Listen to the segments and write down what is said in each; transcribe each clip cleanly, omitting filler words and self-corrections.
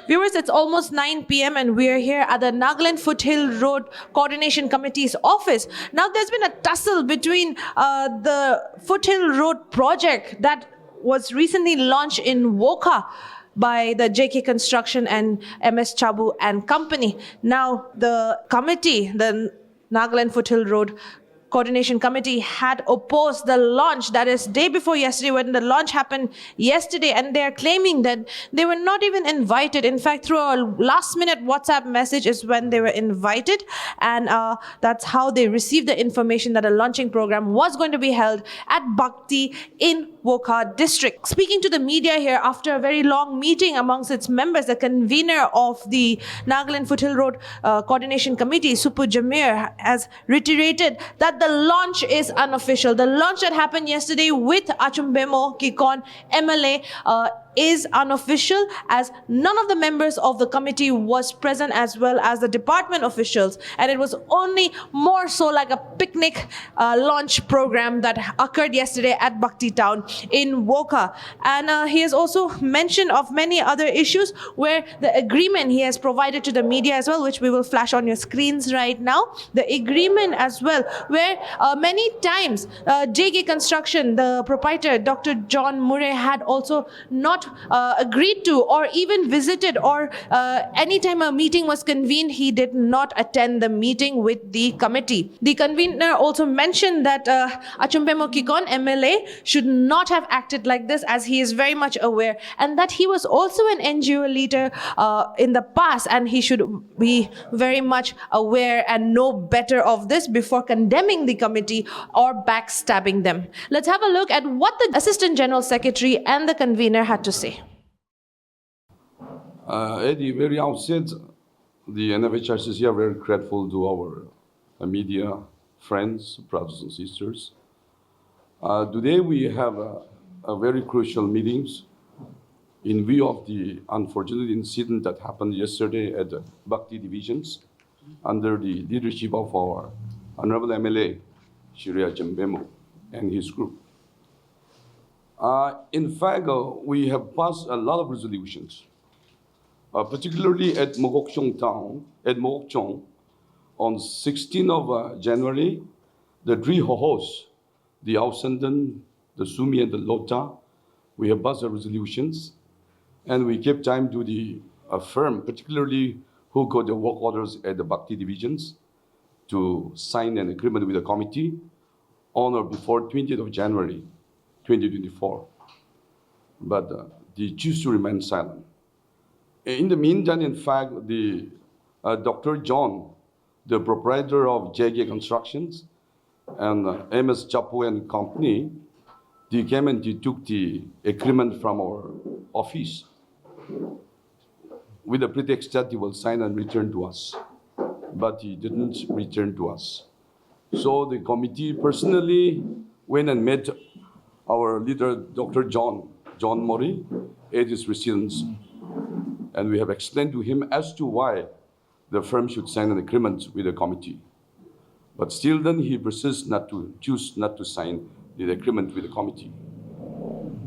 Viewers, it's almost 9 p.m. and we're here at the Nagaland Foothill Road Coordination Committee's office. Now, there's been a tussle between the Foothill Road project that was recently launched in Wokha by the JK Construction and MS Chabu and Company. Now, the committee, the Nagaland Foothill Road Coordination Committee, had opposed the launch, that is day before yesterday, when the launch happened yesterday, and they are claiming that they were not even invited. In fact, through a last minute WhatsApp message is when they were invited, and that's how they received the information that a launching program was going to be held at Bhakti in Wokha district. Speaking to the media here after a very long meeting amongst its members, the convener of the Nagaland Foothill Road Coordination Committee, Supu Jamir, has reiterated that the launch is unofficial. The launch that happened yesterday with Achumbemo Kikon MLA is unofficial, as none of the members of the committee was present, as well as the department officials, and it was only more so like a picnic launch program that occurred yesterday at Bhakti town in Wokha. And he has also mentioned of many other issues where the agreement he has provided to the media as well, which we will flash on your screens right now. The agreement as well, where many times JK Construction, the proprietor, Dr. John Murray, had also not agreed to or even visited, or anytime a meeting was convened, he did not attend the meeting with the committee. The convener also mentioned that Achumbemo Kikon MLA should not have acted like this, as he is very much aware, and that he was also an NGO leader in the past, and he should be very much aware and know better of this before condemning the committee or backstabbing them. Let's have a look at what the Assistant General Secretary and the convener had to say. At the very outset, the Nfhrcc are very grateful to our media friends, brothers and sisters. Today we have a very crucial meetings in view of the unfortunate incident that happened yesterday at the Bhakti divisions under the leadership of our Honorable MLA, Shri Achumbemo, and his group. In fact, we have passed a lot of resolutions, particularly at Mokokchung town, at Mokokchung, on 16th of January, the three hohos, the Ausandan, the Sumi, and the Lota, we have passed the resolutions, and we kept time to the firm, particularly who got the work orders at the Bhakti divisions, to sign an agreement with the committee on or before 20th of January, 2024. But they choose to remain silent. In the meantime, in fact, the Dr. John, the proprietor of JK Constructions and MS Chapu and Company, they came and they took the agreement from our office with the pretext that he will sign and return to us. But he didn't return to us. So the committee personally went and met our leader, Dr. John Murray, at his residence. And we have explained to him as to why the firm should sign an agreement with the committee. But still then he persists choose not to sign the agreement with the committee.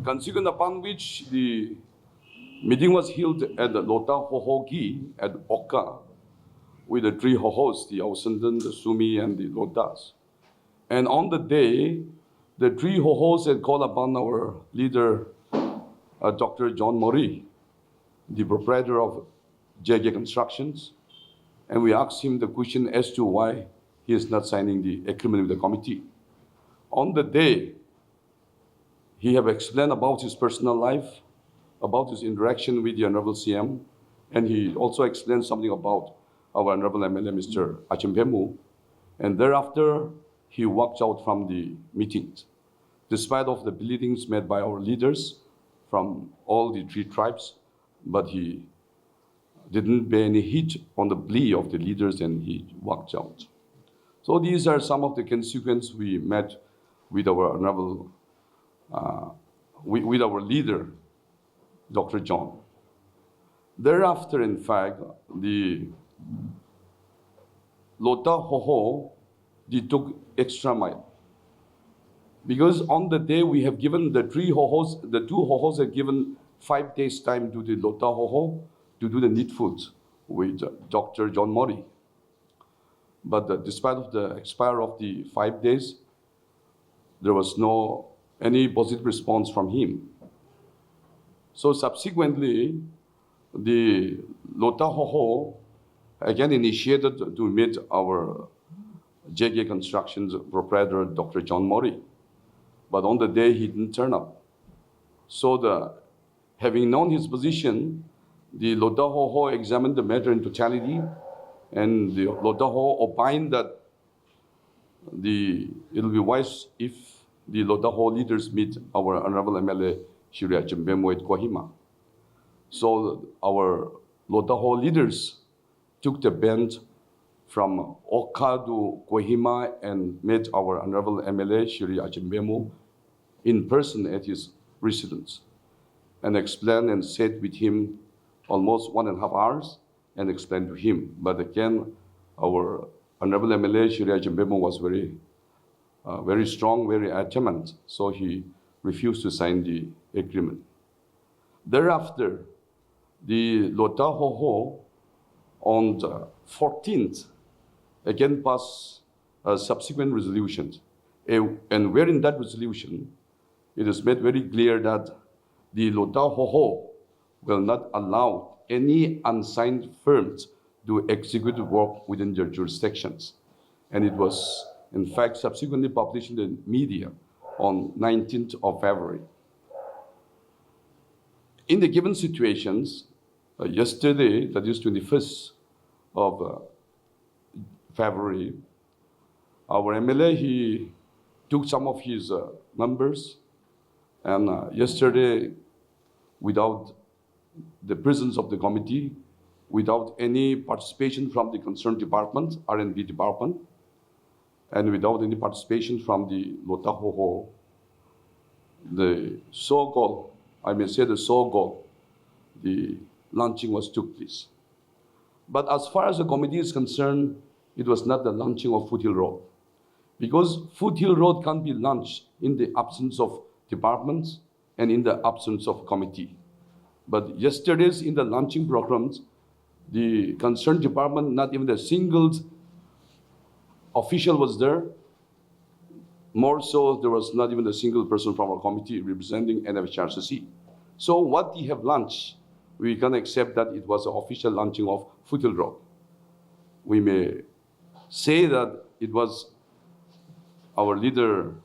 Consequent upon which the meeting was held at the Lota Hohogi at Wokha, with the three hohos, the Ausandan, the Sumi, and the Lotas. And on the day, the three hohos had called upon our leader, Dr. John Murray, the proprietor of JK Constructions, and we asked him the question as to why he is not signing the agreement with the committee. On the day, he have explained about his personal life, about his interaction with the Honorable CM, and he also explained something about our Honorable MLA, Mr. Achumbemo, and thereafter, he walked out from the meetings, despite of the pleadings made by our leaders from all the three tribes, but he didn't pay any heed on the plea of the leaders and he walked out. So these are some of the consequences we met with our Honorable, with our leader, Dr. John. Thereafter, in fact, the Lota Hoho, they took extra mile. Because on the day we have given the two hohos have given 5 days time to the Lota Hoho to do the needful with Dr. John Murray. But despite of the expire of the 5 days, there was no any positive response from him. So subsequently, the Lota Hoho again initiated to meet our JK Constructions proprietor, Dr. John Murray. But on the day, he didn't turn up. So having known his position, the Lota Hoho examined the matter in totality, and the Lota Hoho opined that it will be wise if the Lota Hoho leaders meet our Honorable MLA Shri Achimbemo at Kohima. So our Lota Hoho leaders took the band from Wokha to Kohima and met our Honorable MLA Shri Achimbemo in person at his residence, and explained and sat with him almost 1.5 hours and explained to him. But again, our Honorable MLA Shri Achimbemo was very strong, very adamant, so he refused to sign the agreement. Thereafter, the Lota Hoho on the 14th again passed a subsequent resolution, and wherein that resolution, it is made very clear that the Lota Hoho will not allow any unsigned firms to execute work within their jurisdictions. And it was, in fact, subsequently published in the media on 19th of February. In the given situations, yesterday, that is 21st of February, our MLA, he took some of his members, and yesterday, without the presence of the committee, without any participation from the concerned department, R&B department, and without any participation from the Lota Hoho, the so-called, I may say the so-called, the launching took place. But as far as the committee is concerned, it was not the launching of Foothill Road, because Foothill Road can't be launched in the absence of departments and in the absence of committee. But yesterday's in the launching programs, the concerned department, not even a single official was there. More so, there was not even a single person from our committee representing Nfhrcc. So what we have launched, we can accept that it was an official launching of Foothill Road. We may say that it was our leader,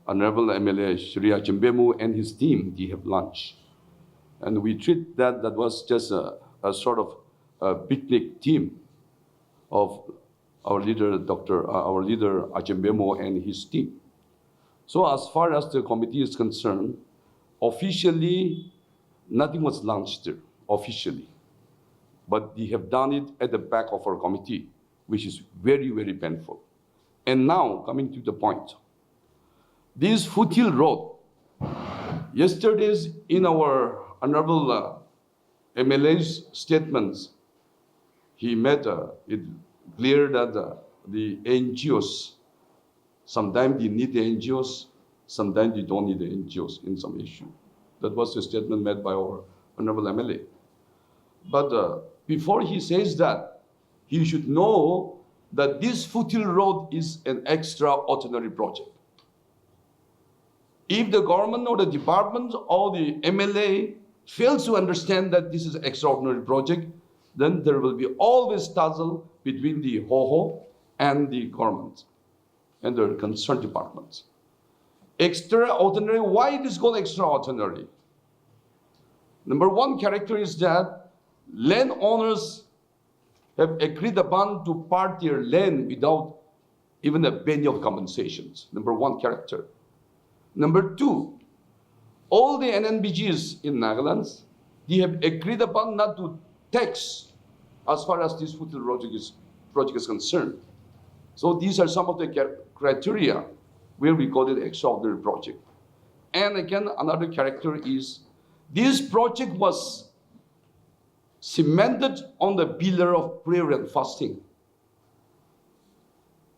Honorable MLA Shri Achimbemo and his team, they have launched. And we treat that was just a sort of a picnic team of our leader, our leader Achimbemo and his team. So as far as the committee is concerned, officially, nothing was launched there, officially. But they have done it at the back of our committee, which is very, very painful. And now, coming to the point, this Foothill Road, yesterday's in our Honorable MLA's statements, he made it clear that the NGOs, sometimes they need the NGOs, sometimes they don't need the NGOs in some issue. That was the statement made by our Honorable MLA. But before he says that, he should know that this Foothill Road is an extraordinary project. If the government or the department or the MLA fails to understand that this is an extraordinary project, then there will be always tussle between the Hoho and the government and the concerned departments. Extraordinary, why it is called extraordinary? Number one character is that landowners have agreed upon to part their land without even a penny of compensations. Number one character. Number two, all the NNBGs in Nagaland, they have agreed upon not to tax as far as this Foothill project is concerned. So these are some of the criteria where we call it extraordinary project. And again, another character is this project was cemented on the pillar of prayer and fasting.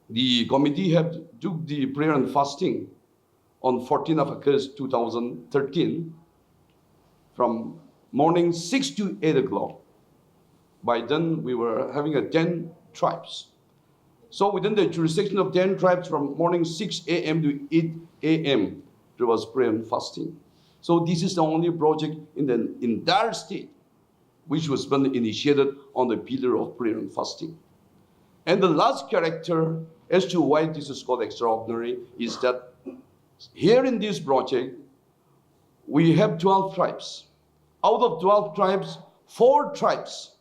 The committee had took the prayer and fasting on 14th of August 2013 from morning 6 to 8 o'clock. By then, we were having 10 tribes. So within the jurisdiction of 10 tribes, from morning 6 a.m. to 8 a.m., there was prayer and fasting. So this is the only project in the entire state which was been initiated on the pillar of prayer and fasting. And the last character as to why this is called extraordinary is that here in this project, we have 12 tribes. Out of 12 tribes, 4 tribes,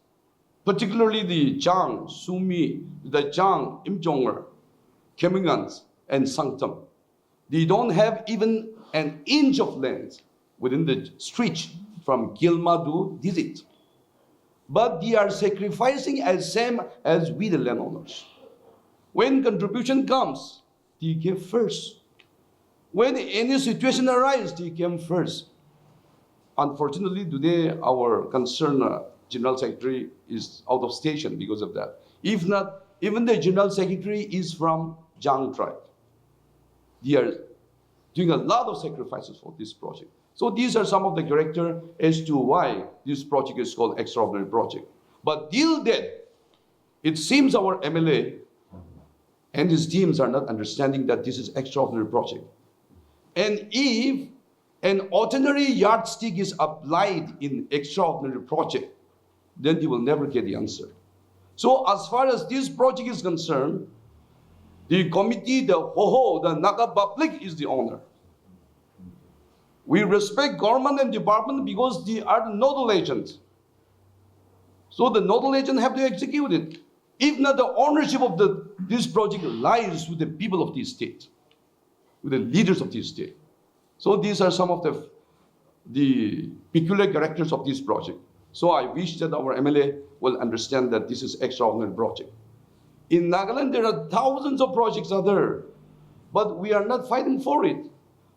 particularly the Jang, Sumi, the Jang, Imjonger, Kemingans, and Sangtam, they don't have even an inch of land within the stretch from Gilma to Dizit. But they are sacrificing as same as we the landowners. When contribution comes, they give first. When any situation arises, they came first. Unfortunately, today our concerned General Secretary is out of station because of that. If not, even the General Secretary is from Jang tribe. They are doing a lot of sacrifices for this project. So these are some of the character as to why this project is called extraordinary project. But till then, it seems our MLA and his teams are not understanding that this is extraordinary project. And if an ordinary yardstick is applied in extraordinary project, then you will never get the answer. So as far as this project is concerned, the committee, the Wokha, the Naga public is the owner. We respect government and department because they are the nodal agents. So the nodal agent have to execute it. If not, the ownership of this project lies with the people of this state, with the leaders of this state. So these are some of the peculiar characters of this project. So I wish that our MLA will understand that this is extraordinary project. In Nagaland, there are thousands of projects out there, but we are not fighting for it.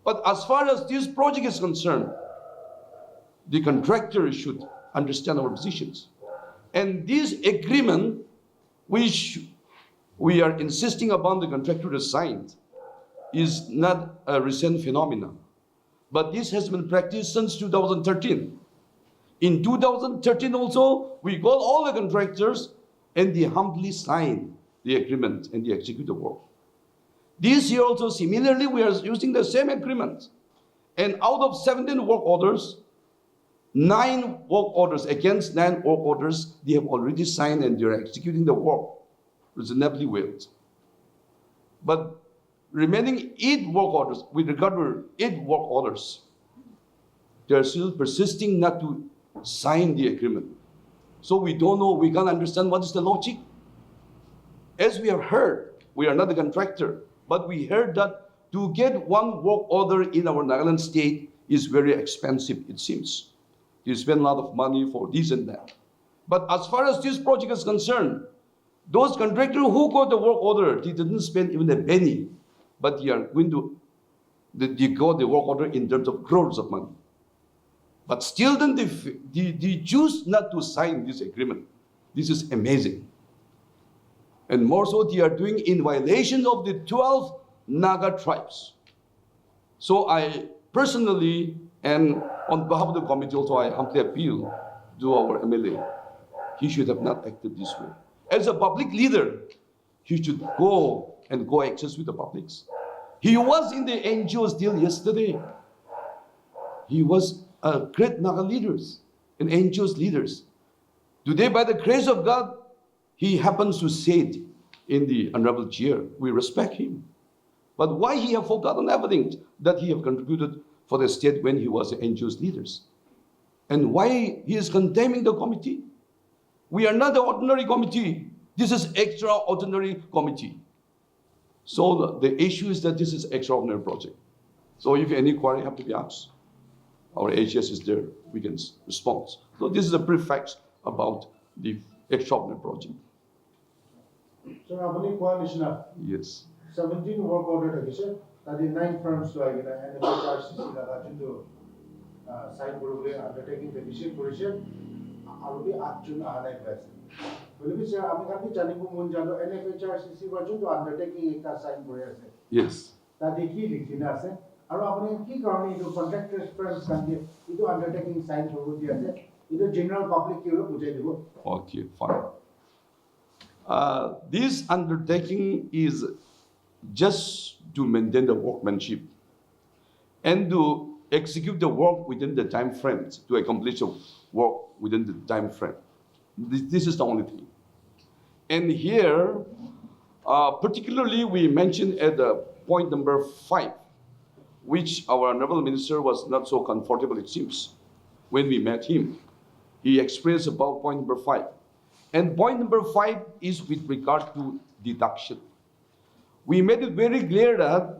But as far as this project is concerned, the contractor should understand our positions. And this agreement, which we are insisting upon the contractor to sign, is not a recent phenomenon. But this has been practiced since 2013. In 2013 also, we got all the contractors and they humbly signed the agreement and they execute the work. This year also, similarly, we are using the same agreement. And out of 17 work orders, 9 work orders, against 9 work orders, they have already signed and they are executing the work reasonably well. But remaining 8 work orders, with regard to 8 work orders, they are still persisting not to sign the agreement. So we don't know, we can't understand what is the logic. As we have heard, we are not the contractor, but we heard that to get one work order in our Nagaland state is very expensive, it seems. You spend a lot of money for this and that. But as far as this project is concerned, those contractors who got the work order, they didn't spend even a penny, but they are going to, they got the work order in terms of crores of money. But still then they choose not to sign this agreement. This is amazing. And more so, they are doing in violation of the 12 Naga tribes. So I personally, and on behalf of the committee also, I humbly appeal to our MLA. He should have not acted this way. As a public leader, he should go and coexist with the publics. He was in the NGOs till yesterday. He was a great Naga leaders and NGOs leaders. Today, by the grace of God, he happens to sit in the honorable chair. We respect him. But why he have forgotten everything that he have contributed for the state when he was the NGOs leaders? And why he is condemning the committee? We are not the ordinary committee. This is extraordinary committee. So the issue is that this is extraordinary project. So if any query have to be asked, our AGS is there, we can respond. So this is a brief facts about the extraordinary project. So, Abani Coalition, Yes. 17 work order, that the 9 firms like Nfhrcc, side undertaking the vision position, I will be at June Anai. Will be sir, Amikati Janibu Munjano, Nfhrcc version to undertaking a sign for Yes. that the key Dictinase, Arabani key currently to contractors firms can give to undertaking sign for Rudia, Itu general public kira bujai dulu. Okay, fine. This undertaking is just to maintain the workmanship and to execute the work within the time frames, to accomplish the work within the time frame. This is the only thing. And here, particularly we mentioned at the point number 5, which our Honorable Minister was not so comfortable, it seems, when we met him. He expressed about point number 5. And point number 5 is with regard to deduction. We made it very clear that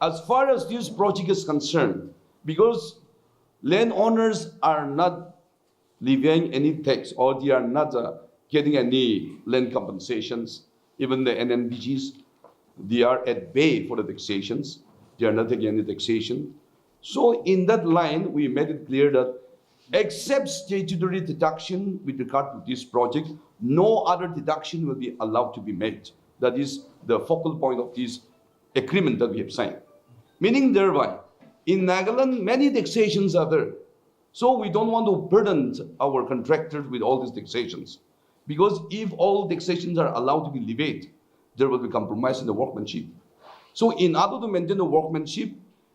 as far as this project is concerned, because landowners are not levying any tax or they are not getting any land compensations, even the NNBGs, they are at bay for the taxations. They are not taking any taxation. So in that line, we made it clear that except statutory deduction with regard to this project, no other deduction will be allowed to be made. That is the focal point of this agreement that we have signed. Meaning thereby, in Nagaland, many taxations are there. So we don't want to burden our contractors with all these taxations. Because if all taxations are allowed to be levied, there will be compromise in the workmanship. So in order to maintain the workmanship,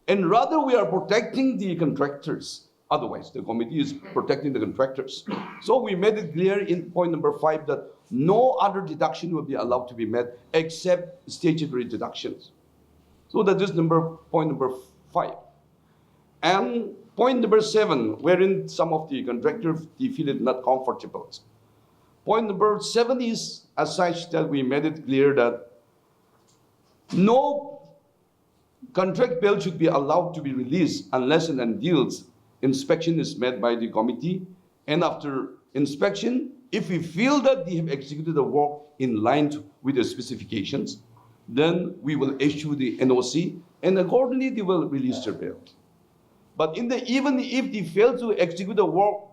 and rather we are protecting the contractors, otherwise the committee is protecting the contractors. So we made it clear in point number 5 that no other deduction will be allowed to be made except statutory deductions. So that is point number 5. And point number 7, wherein some of the contractors they feel it not comfortable. Point number 7 is as such that we made it clear that no contract bill should be allowed to be released unless and until inspection is made by the committee. And after inspection, if we feel that they have executed the work in line with the specifications, then we will issue the NOC and accordingly they will release their bill. But even if they fail to execute the work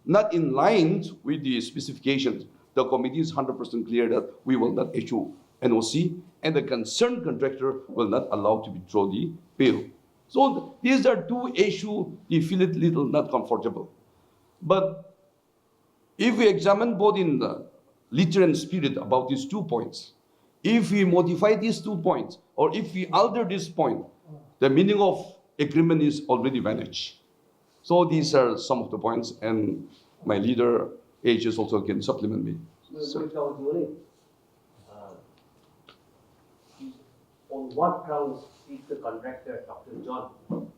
not in line with the specifications, the committee is 100% clear that we will not issue NOC and the concerned contractor will not allow to withdraw the bill. So these are two issues we feel it little not comfortable. But if we examine both in the letter and spirit about these 2 points, if we modify these 2 points or if we alter this point, the meaning of agreement is already vanished. So these are some of the points, and my leader, AHS, also can supplement me. On what grounds did the contractor, Dr. John,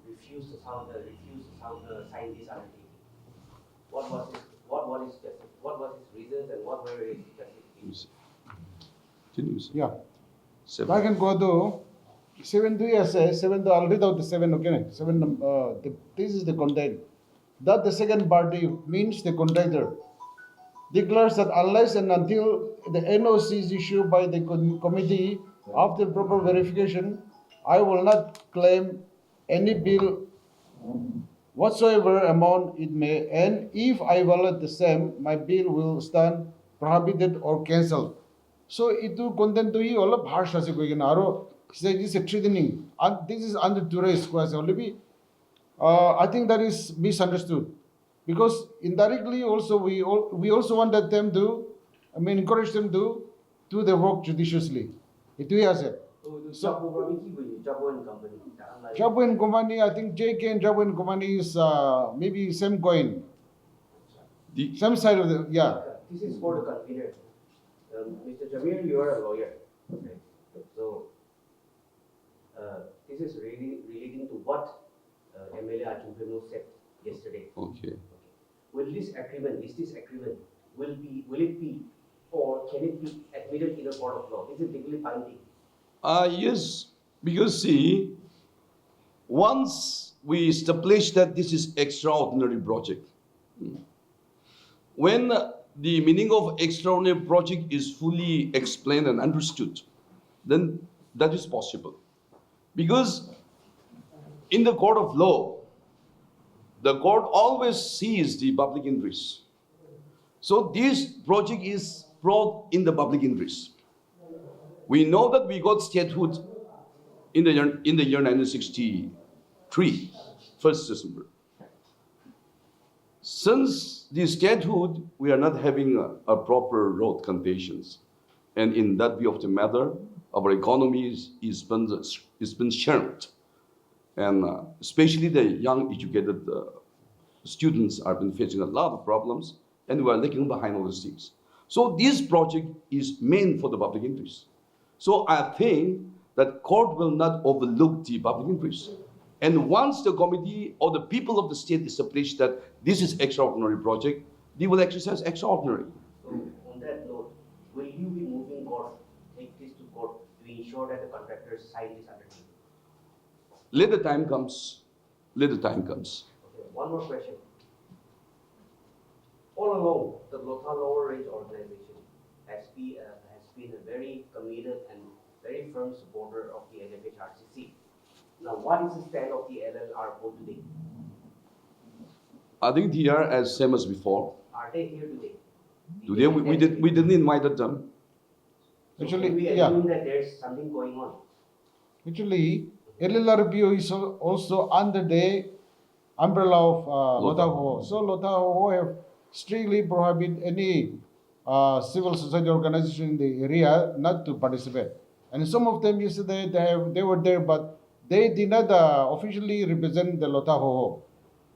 refuse to sign this undertaking? What was his reasons and what were his justifications? Yeah. I can go to 7 to I'll read out the 7, okay? 7, this is the content. That the second party means the contractor declares that unless and until the NOC is issued by the committee after proper verification, I will not claim any bill whatsoever amount it may, and if I violate the same, my bill will stand prohibited or cancelled. So itu content to you all of harsh as a say this is a threatening, and this is under duress clause only. I think that is misunderstood because indirectly also we also wanted them to, encourage them to do their work judiciously. It we has it. So Jabo and Company. Jabo and Company, I think JK and Jabo and Company is maybe same coin. Same side of the, yeah. This is for the convener. Mr. Jamir, you are a lawyer. Okay. So this is really relating to what MLA Ajumpreno said yesterday. Okay. Will this agreement, will it be, or can it be admitted in a court of law? Is it legally binding? Yes, because see, once we establish that this is extraordinary project, when the meaning of extraordinary project is fully explained and understood, then that is possible. Because in the court of law, the court always sees the public interest. So this project is brought in the public interest. We know that we got statehood in the year 1963, 1st December. Since the statehood, we are not having a proper road conditions. And in that view of the matter, our economy is been shrunk. And especially the young educated students have been facing a lot of problems, and we are lagging behind all these things. So this project is meant for the public interest. So I think that court will not overlook the public interest. And once the committee or the people of the state established that this is extraordinary project, they will exercise extraordinary. So on that note, will you be moving court, take this to court to ensure that the contractors sign this undertaking? Let the time comes. Let the time comes. Okay, one more question. All along, the Wokha Lower Range organization has been a very committed and very firm supporter of the Nfhrcc. Now, what is the stand of the LLRO today? I think they are as same as before. Are they here today? Today we didn't invite them. So Actually, can we yeah. assume that there's something going on? Actually, LLRPO is also under the umbrella of Lotha. Lotha. So Lotha have strictly prohibited any civil society organization in the area not to participate. And some of them yesterday they were there, but they did not officially represent the Lotha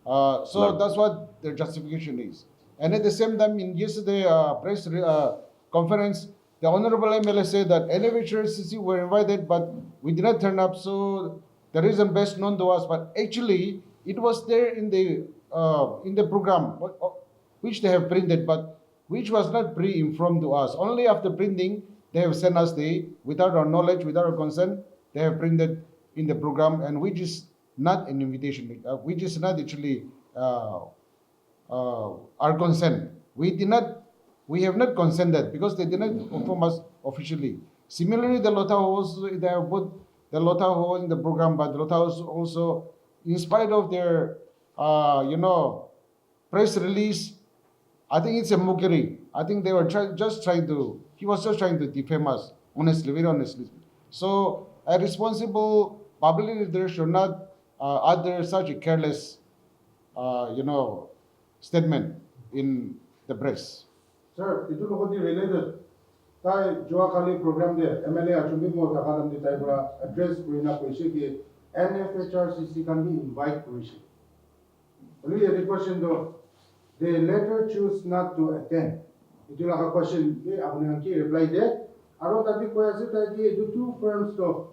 So Right. that's what their justification is. And at the same time, in yesterday press conference, the Honorable MLA said that Nfhrcc were invited, but we did not turn up. So the reason best known to us, but actually it was there in the program which they have printed, but which was not pre-informed to us. Only after printing, they have sent us without our knowledge, without our consent, they have printed in the program, and which is not an invitation, which is not actually our consent. We have not consented because they did not inform us officially. Similarly, the Lotha also, they have put the Lotha in the program, but Lotha also, in spite of their, press release, I think it's a mockery. I think they were he was just trying to defame us, honestly, very honestly. So a responsible public leader should not utter such a careless, statement in the press. Sir, itu lokodi related. Tai joa kali program de MLA achumi mo takalam di tai bra address kurina koise ki Nfhrcc can be invite koise. Only a question though, they later choose not to attend. Itu la question ke apne anki reply de. Aro tadi koise tai ki itu two firms to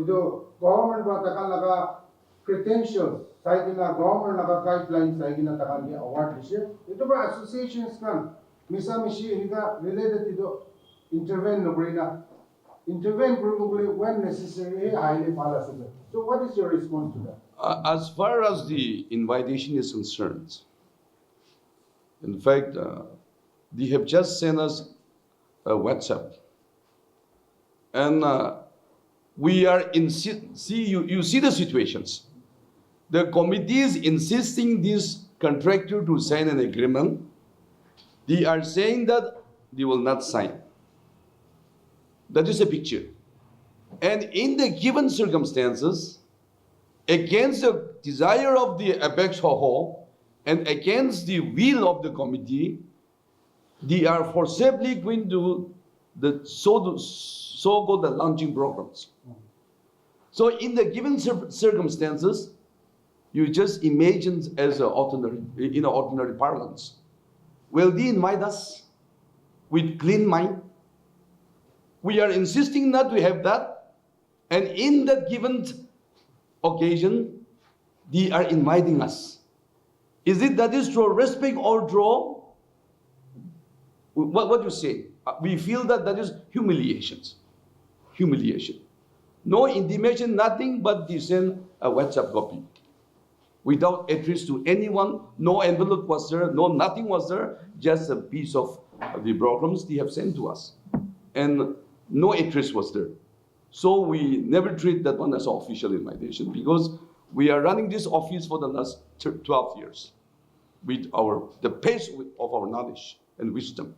itu government ba takal laga credentials saigina government laga guidelines saigina takal ki award dishe. Itu ba associations kan Misa Mishi related to intervene probably when necessary, highly policy. So what is your response to that? As far as the invitation is concerned, in fact, they have just sent us a WhatsApp. And we are you see the situations. The committee is insisting this contractor to sign an agreement. They are saying that they will not sign. That is a picture. And in the given circumstances, against the desire of the apex hoho and against the will of the committee, they are forcibly going to the so-called the launching programs. So in the given circumstances, you just imagine as an ordinary parlance. Will they invite us with clean mind? We are insisting not to have that. And in that given occasion, they are inviting us. Is it that is through respect or through? What you say? We feel that is humiliation. Humiliation. No intimation, nothing but they send a WhatsApp copy. Without address to anyone, no envelope was there, no nothing was there, just a piece of the programs they have sent to us. And no address was there. So we never treat that one as an official invitation because we are running this office for the last 12 years with the pace of our knowledge and wisdom.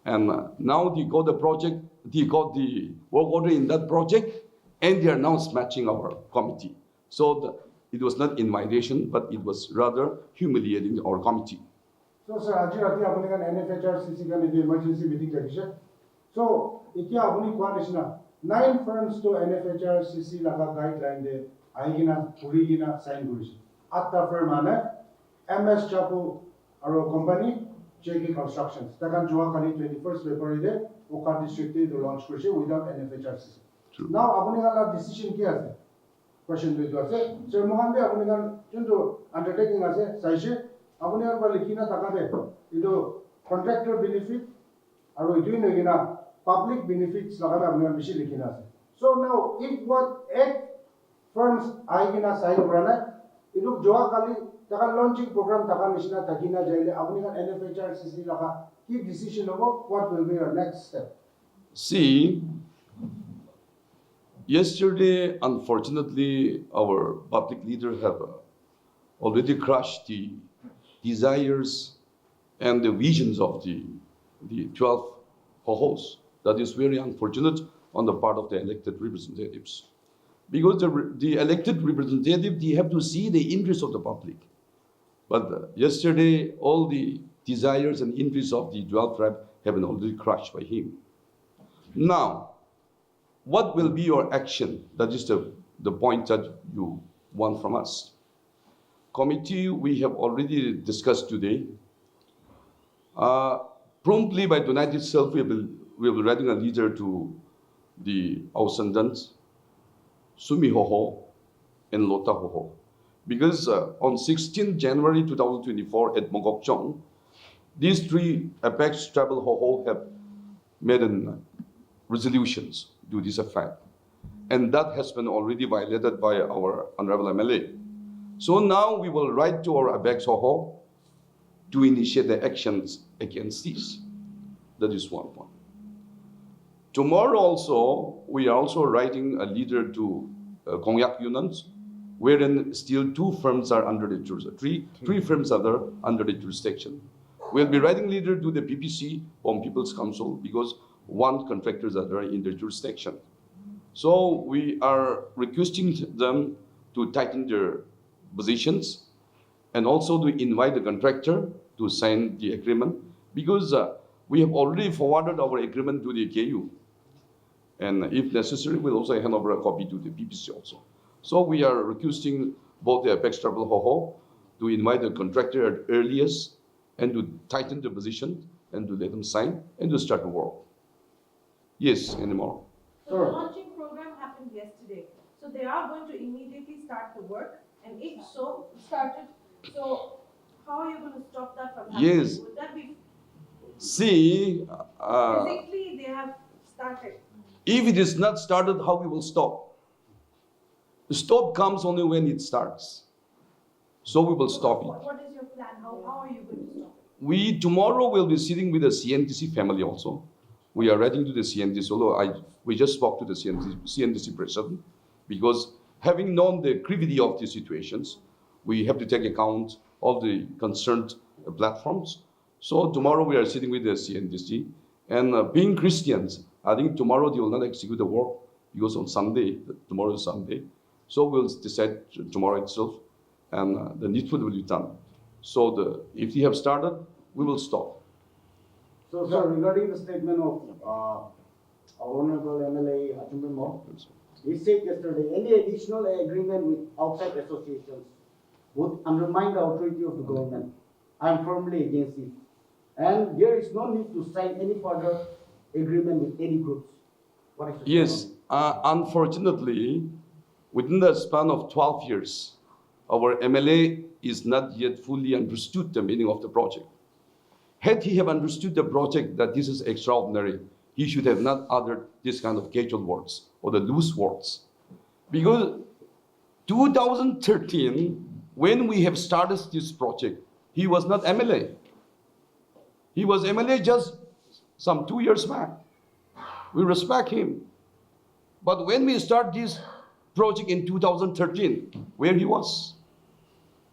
And now they got the project, they got the work order in that project, and they are now smashing our committee. So it was not invitation, but it was rather humiliating our committee. So, sir, আজি ৰাতি আপুনি kan NFHRCC kan এটি emergency meeting ৰাখিছে. So, এতিয়া আপুনি কোৱা নিচিনা 9 firms to NFHRCC লাগা guideline দে আহি কিনা ঘূৰি কিনা sign কৰিছে. 8টা firm মানে MS Chapu আৰু company JK Constructions. তাকান যোৱাকালি 21st February দে Wokha district দে launch কৰিছে without NFHRCC. Now, আপুনি কালা decision কি আছে? Question to আছে. So, মহানদে আপুনি kan যোনটো undertaking আছে চাইছে আপুনি আৰু লিখিনা টাকাতে ইটো contractor benefit আৰু ইটোই নগিনা public benefits লাগাবে আপুনি বেশি লিখিনা আছে. So now if what 8 firms আইগিনা sign কৰা নাই ইটো যোৱা কালি টাকা launching program টাকা নিচিনা থাকিনা যাইলে আপুনি NFHRCC লাগা কি decision হ'ব, what will be your next step? See, yesterday, unfortunately, our public leaders have already crushed the desires and the visions of the 12 hohos. That is very unfortunate on the part of the elected representatives. Because the elected representative, they have to see the interests of the public. But yesterday, all the desires and interests of the 12 tribe have been already crushed by him. Now, what will be your action? That is the point that you want from us. Committee, we have already discussed today. Promptly by tonight itself, we will be writing a letter to the Ausandans, Sumi Hoho, and Lota Hoho. Because on 16 January 2024 at Mongokchong, these 3 apex tribal Hoho have made resolutions to this effect. And that has been already violated by our Honorable MLA. So now we will write to our apex Hoho to initiate the actions against this. That is one point. Tomorrow also, we are also writing a letter to Kongyak Yunans, wherein still 2 firms are under the jurisdiction, 3 firms are there under the jurisdiction. We'll be writing letter to the PPC on People's Council because 1 contractors are there in their jurisdiction. So we are requesting them to tighten their positions and also to invite the contractor to sign the agreement because we have already forwarded our agreement to the KU. And if necessary, we'll also hand over a copy to the PPC also. So we are requesting both the apex tribal Hoho to invite the contractor at earliest and to tighten the position and to let them sign and to start the work. Yes, anymore. So the launching program happened yesterday. So they are going to immediately start the work. And if so, started. So how are you going to stop that from happening? Yes. Would that be See, physically they have started? if it is not started, how we will stop? The stop comes only when it starts. So we will stop it. What is your plan? How are you going to stop it? We tomorrow will be sitting with the CNTC family also. We are writing to the CNTC, although we just spoke to the CNTC president because having known the gravity of the situations, we have to take account of the concerned platforms. So tomorrow we are sitting with the CNTC and being Christians, I think tomorrow they will not execute the work because on Sunday, tomorrow is Sunday. So we'll decide tomorrow itself and the needful will be done. So if they have started, we will stop. So, sir, regarding the statement of our Honorable MLA Achumimo, he said yesterday, any additional agreement with outside associations would undermine the authority of the government. I am firmly against it. And there is no need to sign any further agreement with any groups. What is your Yes, statement? unfortunately, within the span of 12 years, our MLA is not yet fully understood the meaning of the project. Had he have understood the project that this is extraordinary, he should have not uttered this kind of casual words or the loose words. Because 2013, when we have started this project, he was not MLA. He was MLA just some 2 years back. We respect him. But when we start this project in 2013, where he was.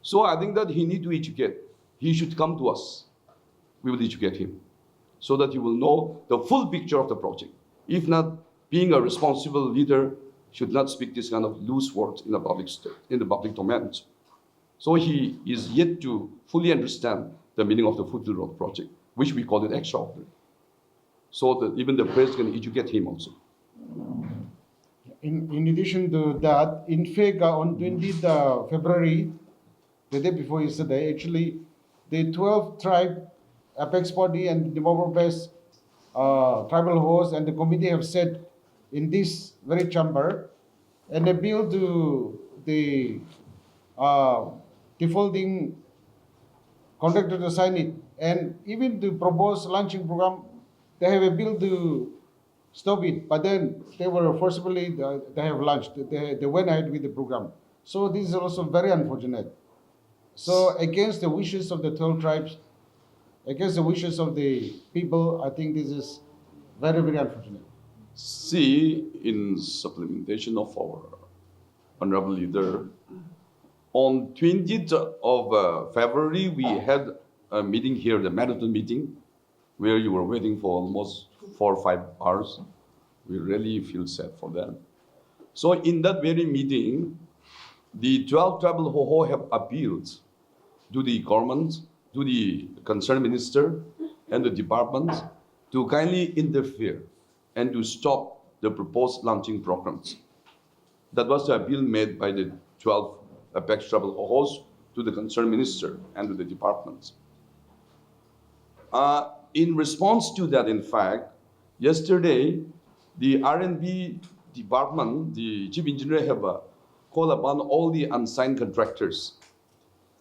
So I think that he need to educate. He should come to us. We will educate him so that he will know the full picture of the project. If not, being a responsible leader, should not speak this kind of loose words in the public domain. So he is yet to fully understand the meaning of the Foothill Road project, which we call it extraordinary. So that even the press can educate him also. In addition to that, in fact, on 20th February, the day before yesterday, actually, the 12 tribe apex body and the Mobile-based tribal hosts and the committee have said in this very chamber an appeal to the defaulting contractor to sign it, and even the proposed launching program, they have a bill to stop it, but then they were forcibly, they have launched, they went ahead with the program. So this is also very unfortunate. So against the wishes of the 12 tribes, against the wishes of the people, I think this is very, very unfortunate. See, in supplementation of our honorable leader, on 20th of February, we had a meeting here, the marathon meeting, where you were waiting for almost 4 or 5 hours. We really feel sad for that. So in that very meeting, the 12 tribal Wokha have appealed to the government, to the concerned minister and the department to kindly interfere and to stop the proposed launching programs. That was the appeal made by the 12 apex tribal Wokhas to the concerned minister and to the departments. In response to that, in fact, yesterday, the R&B department, the chief engineer have called upon all the unsigned contractors,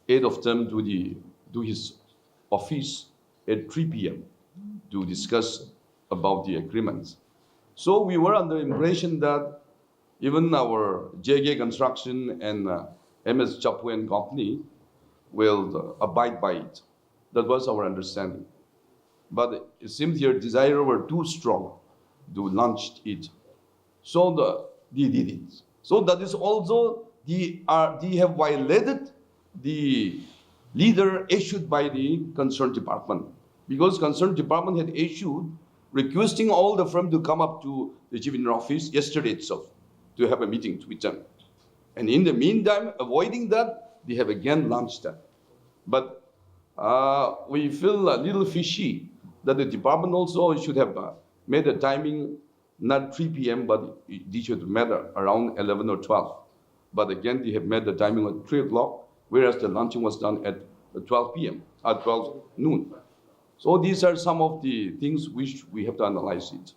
8 of them to his office at 3 p.m. to discuss about the agreements. So we were under the impression that even our JK Construction and MS Chapu and Company will abide by it. That was our understanding. But it seems their desire were too strong to launch it. So they did it. So that is also, they have violated the leader issued by the concerned department. Because concerned department had issued requesting all the firm to come up to the chief engineer office yesterday itself to have a meeting with them. And in the meantime, avoiding that, they have again launched that. But we feel a little fishy that the department also should have made the timing not 3 p.m., but they should have made around 11 or 12. But again, they have made the timing at 3 o'clock, whereas the launching was done at 12 p.m., at 12 noon. So these are some of the things which we have to analyze it.